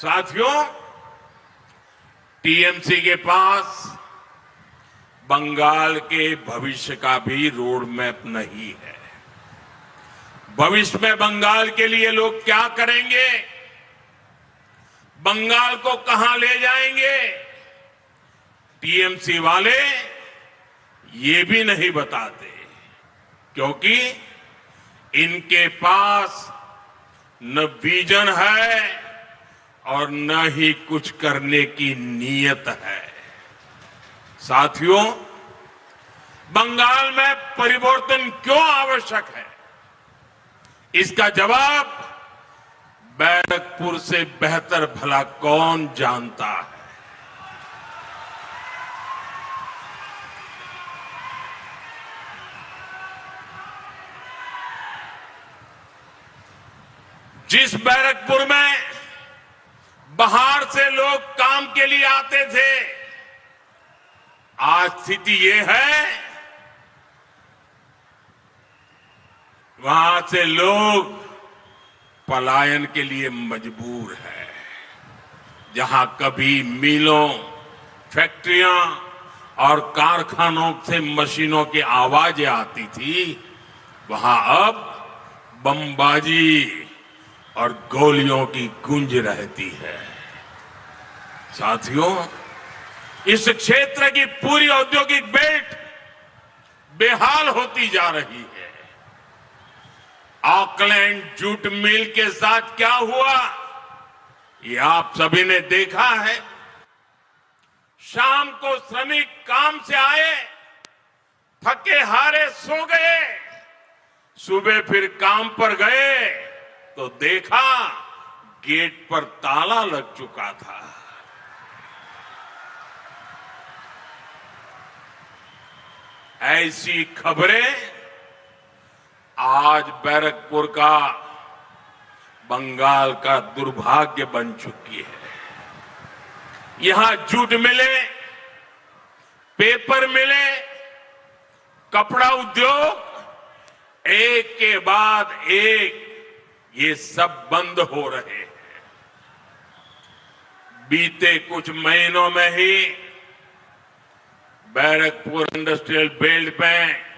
साथियों, टीएमसी के पास बंगाल के भविष्य का भी रोड मैप नहीं है। भविष्य में बंगाल के लिए लोग क्या करेंगे, बंगाल को कहां ले जाएंगे, टीएमसी वाले ये भी नहीं बताते, क्योंकि इनके पास न विजन है और न ही कुछ करने की नीयत है। साथियों, बंगाल में परिवर्तन क्यों आवश्यक है, इसका जवाब बैरकपुर से बेहतर भला कौन जानता है। जिस बैरकपुर में बाहर से लोग काम के लिए आते थे, आज स्थिति ये है वहां से लोग पलायन के लिए मजबूर है। जहां कभी मिलों, फैक्ट्रियां और कारखानों से मशीनों की आवाजें आती थी, वहां अब बमबाजी और गोलियों की गूंज रहती है। साथियों, इस क्षेत्र की पूरी औद्योगिक बेल्ट बेहाल होती जा रही है। ऑकलैंड जूट मिल के साथ क्या हुआ, ये आप सभी ने देखा है। शाम को श्रमिक काम से आए, थके हारे सो गए, सुबह फिर काम पर गए तो देखा गेट पर ताला लग चुका था। ऐसी खबरें आज बैरकपुर का, बंगाल का दुर्भाग्य बन चुकी है। यहां जूट मिले, पेपर मिले, कपड़ा उद्योग, एक के बाद एक ये सब बंद हो रहे हैं। बीते कुछ महीनों में ही बैरकपुर इंडस्ट्रियल बेल्ट में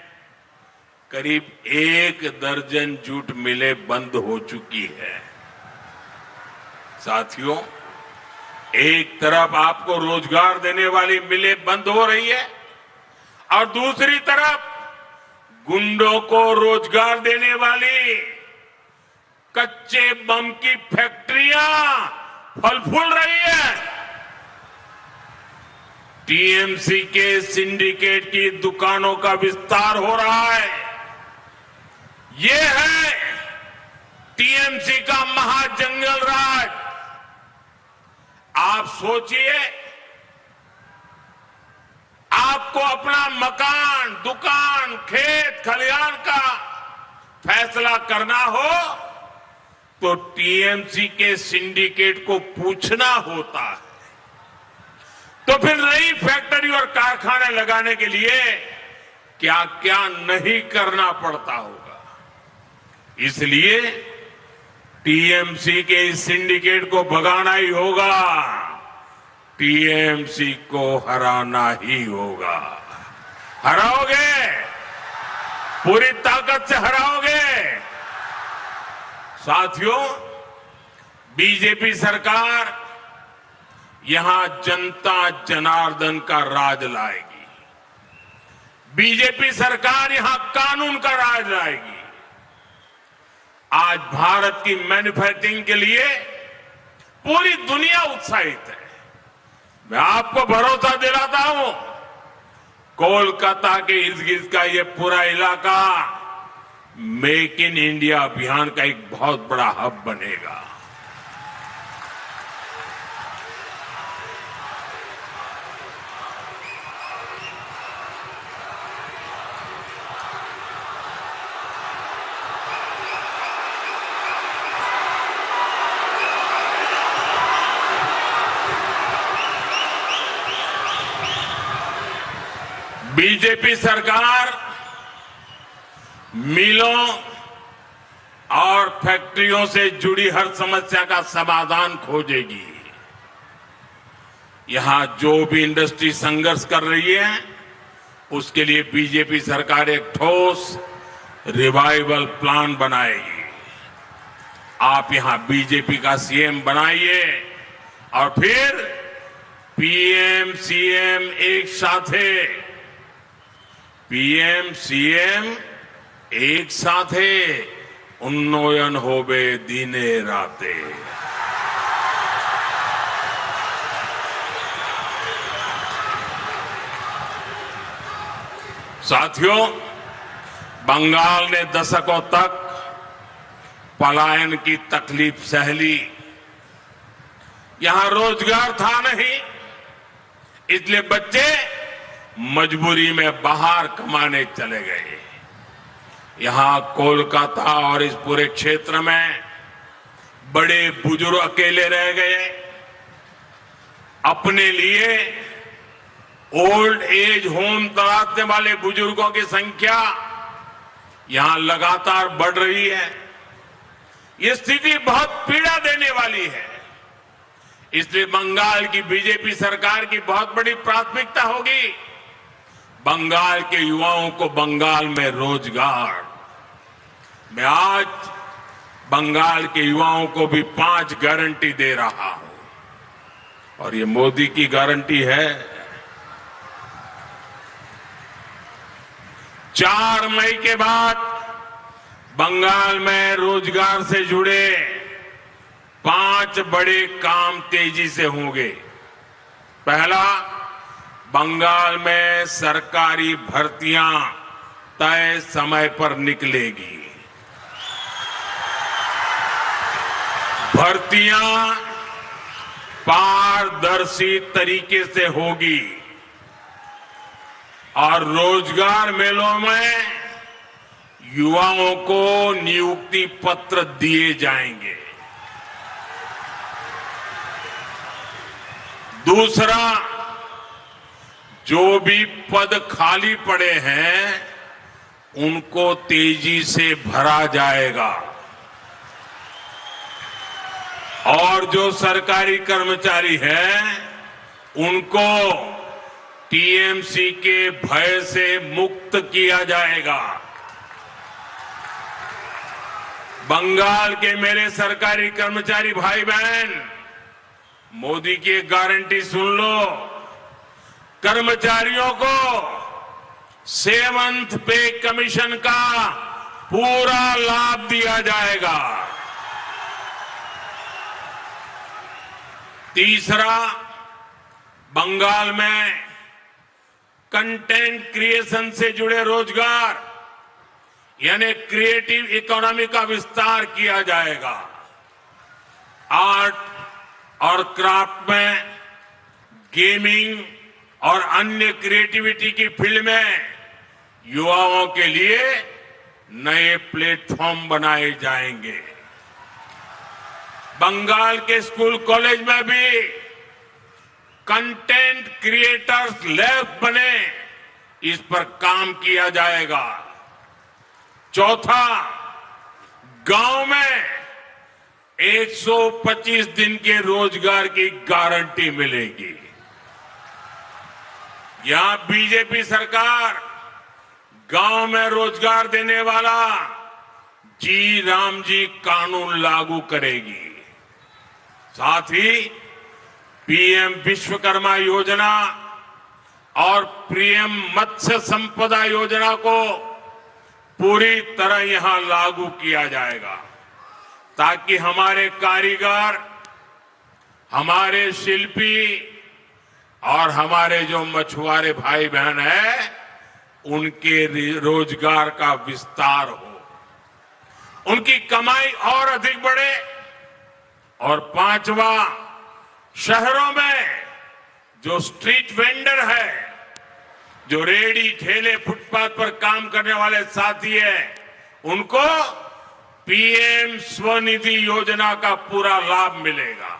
करीब 1 दर्जन जूट मिलें बंद हो चुकी है। साथियों, एक तरफ आपको रोजगार देने वाली मिलें बंद हो रही है और दूसरी तरफ गुंडों को रोजगार देने वाली कच्चे बम की फैक्ट्रियां फल फूल रही है। टीएमसी के सिंडिकेट की दुकानों का विस्तार हो रहा है। ये है टीएमसी का महाजंगल राज। आप सोचिए, आपको अपना मकान, दुकान, खेत खलिहान का फैसला करना हो तो टीएमसी के सिंडिकेट को पूछना होता है। तो फिर नई फैक्ट्री और कारखाने लगाने के लिए क्या क्या नहीं करना पड़ता होगा। इसलिए टीएमसी के इस सिंडिकेट को भगाना ही होगा, टीएमसी को हराना ही होगा। हराओगे, पूरी ताकत से हराओगे। साथियों, बीजेपी सरकार यहां जनता जनार्दन का राज लाएगी। बीजेपी सरकार यहां कानून का राज लाएगी। आज भारत की मैन्युफैक्चरिंग के लिए पूरी दुनिया उत्साहित है। मैं आपको भरोसा दिलाता हूं, कोलकाता के इर्द गिर्द का ये पूरा इलाका मेक इन इंडिया अभियान का एक बहुत बड़ा हब बनेगा। बीजेपी सरकार मिलों और फैक्ट्रियों से जुड़ी हर समस्या का समाधान खोजेगी। यहां जो भी इंडस्ट्री संघर्ष कर रही है उसके लिए बीजेपी सरकार एक ठोस रिवाइवल प्लान बनाएगी। आप यहां बीजेपी का सीएम बनाइए और फिर पीएम सीएम एक साथे, पीएम सीएम एक साथे उन्नयन होबे दिने राते। साथियों, बंगाल ने दशकों तक पलायन की तकलीफ सह ली। यहां रोजगार था नहीं, इसलिए बच्चे मजबूरी में बाहर कमाने चले गए। यहां कोलकाता और इस पूरे क्षेत्र में बड़े बुजुर्ग अकेले रह गए। अपने लिए ओल्ड एज होम तलाशने वाले बुजुर्गों की संख्या यहां लगातार बढ़ रही है। ये स्थिति बहुत पीड़ा देने वाली है। इसलिए बंगाल की बीजेपी सरकार की बहुत बड़ी प्राथमिकता होगी बंगाल के युवाओं को बंगाल में रोजगार। मैं आज बंगाल के युवाओं को भी 5 गारंटी दे रहा हूं और ये मोदी की गारंटी है। 4 मई के बाद बंगाल में रोजगार से जुड़े 5 बड़े काम तेजी से होंगे। पहला, बंगाल में सरकारी भर्तियां तय समय पर निकलेगी। भर्तियां पारदर्शी तरीके से होगी और रोजगार मेलों में युवाओं को नियुक्ति पत्र दिए जाएंगे। दूसरा, जो भी पद खाली पड़े हैं उनको तेजी से भरा जाएगा और जो सरकारी कर्मचारी हैं उनको टीएमसी के भय से मुक्त किया जाएगा। बंगाल के मेरे सरकारी कर्मचारी भाई बहन, मोदी की एक गारंटी सुन लो। कर्मचारियों को 7th पे कमीशन का पूरा लाभ दिया जाएगा। तीसरा, बंगाल में कंटेंट क्रिएशन से जुड़े रोजगार यानी क्रिएटिव इकोनॉमी का विस्तार किया जाएगा। आर्ट और क्राफ्ट में, गेमिंग और अन्य क्रिएटिविटी की फील्ड में युवाओं के लिए नए प्लेटफॉर्म बनाए जाएंगे। बंगाल के स्कूल कॉलेज में भी कंटेंट क्रिएटर्स लैब बने, इस पर काम किया जाएगा। चौथा, गांव में 125 दिन के रोजगार की गारंटी मिलेगी। यहां बीजेपी सरकार गांव में रोजगार देने वाला जी राम जी कानून लागू करेगी। साथ ही पीएम विश्वकर्मा योजना और पीएम मत्स्य संपदा योजना को पूरी तरह यहां लागू किया जाएगा ताकि हमारे कारीगर, हमारे शिल्पी और हमारे जो मछुआरे भाई बहन हैं उनके रोजगार का विस्तार हो, उनकी कमाई और अधिक बढ़े। और 5वां, शहरों में जो स्ट्रीट वेंडर है, जो रेडी ठेले फुटपाथ पर काम करने वाले साथी हैं, उनको पीएम स्वनिधि योजना का पूरा लाभ मिलेगा।